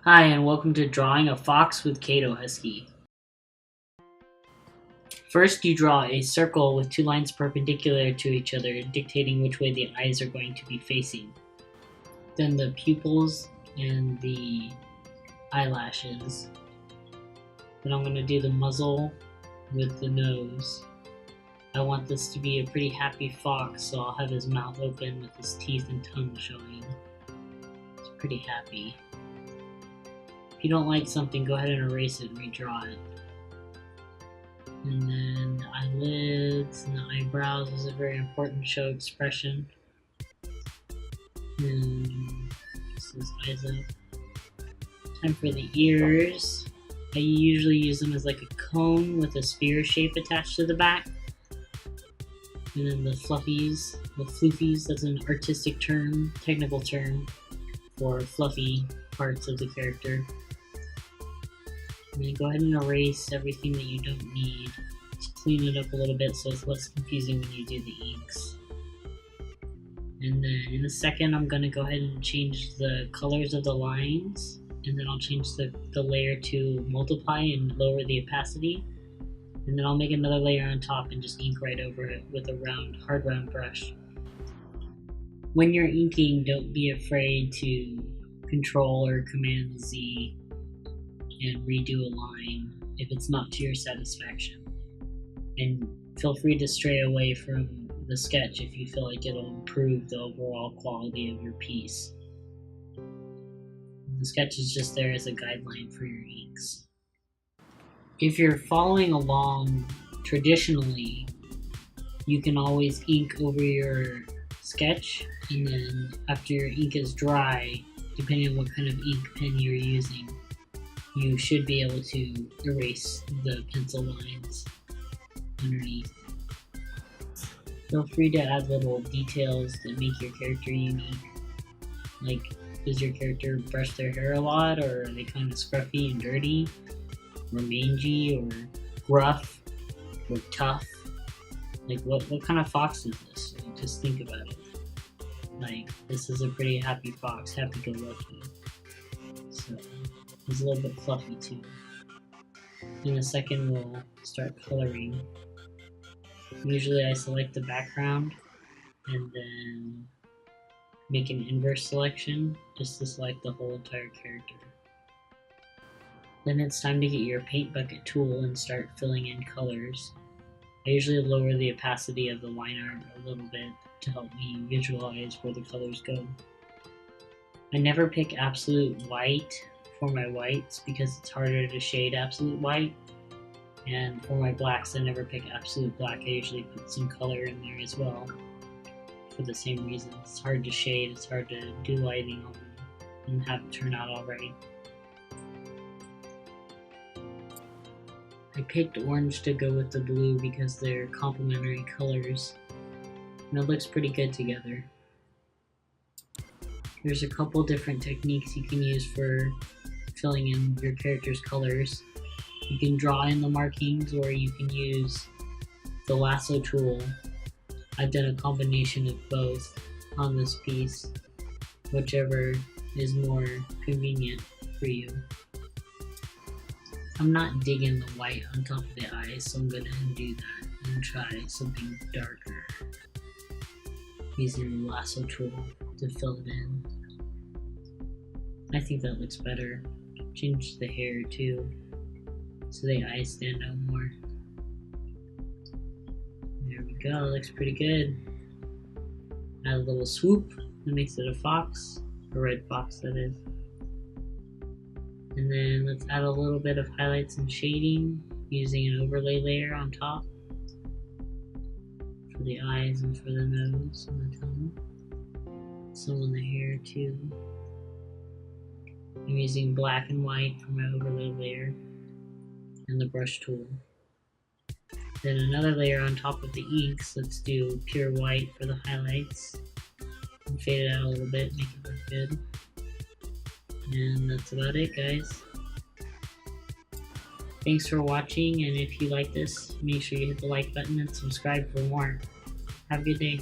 Hi, and welcome to Drawing a Fox with KadoHusky. First, you draw a circle with two lines perpendicular to each other, dictating which way the eyes are going to be facing. Then the pupils and the eyelashes. Then I'm going to do the muzzle with the nose. I want this to be a pretty happy fox, so I'll have his mouth open with his teeth and tongue showing. It's pretty happy. If you don't like something, go ahead and erase it and redraw it. And then the eyelids and the eyebrows is a very important show expression. And this is eyes up. Time for the ears. I usually use them as like a cone with a spear shape attached to the back. And then the fluffies, the floofies, that's an artistic term, technical term for fluffy parts of the character. And then go ahead and erase everything that you don't need. Just clean it up a little bit so it's less confusing when you do the inks. And then in a second I'm going to go ahead and change the colors of the lines. And then I'll change the layer to multiply and lower the opacity. And then I'll make another layer on top and just ink right over it with a hard round brush. When you're inking, don't be afraid to Control or Command Z and redo a line if it's not to your satisfaction. And feel free to stray away from the sketch if you feel like it'll improve the overall quality of your piece. The sketch is just there as a guideline for your inks. If you're following along traditionally, you can always ink over your sketch, and then after your ink is dry, depending on what kind of ink pen you're using, you should be able to erase the pencil lines underneath. Feel free to add little details that make your character unique. Like, does your character brush their hair a lot, or are they kind of scruffy and dirty, or mangy, or gruff, or tough? Like, what kind of fox is this? Like, just think about it. Like, this is a pretty happy fox, happy-go-lucky. So, he's a little bit fluffy too. In a second we'll start coloring. Usually I select the background and then make an inverse selection just to select the whole entire character. Then it's time to get your paint bucket tool and start filling in colors. I usually lower the opacity of the line art a little bit to help me visualize where the colors go. I never pick absolute white for my whites because it's harder to shade absolute white, and for my blacks I never pick absolute black. I usually put some color in there as well for the same reason. It's hard to shade, it's hard to do lighting on them and have it turn out alright. I picked orange to go with the blue because they're complementary colors and it looks pretty good together. There's a couple different techniques you can use for filling in your character's colors. You can draw in the markings or you can use the lasso tool. I've done a combination of both on this piece, whichever is more convenient for you. I'm not digging the white on top of the eyes, so I'm going to undo that and try something darker using the lasso tool to fill it in. I think that looks better. Change the hair too, so the eyes stand out more. There we go, looks pretty good. Add a little swoop that makes it a fox, a red fox that is. And then let's add a little bit of highlights and shading using an overlay layer on top for the eyes and for the nose and the tongue. Some on the hair too. I'm using black and white for my overlay layer and the brush tool. Then another layer on top of the inks. Let's do pure white for the highlights and fade it out a little bit, make it look good. And that's about it, guys. Thanks for watching, and if you like this, make sure you hit the like button and subscribe for more. Have a good day.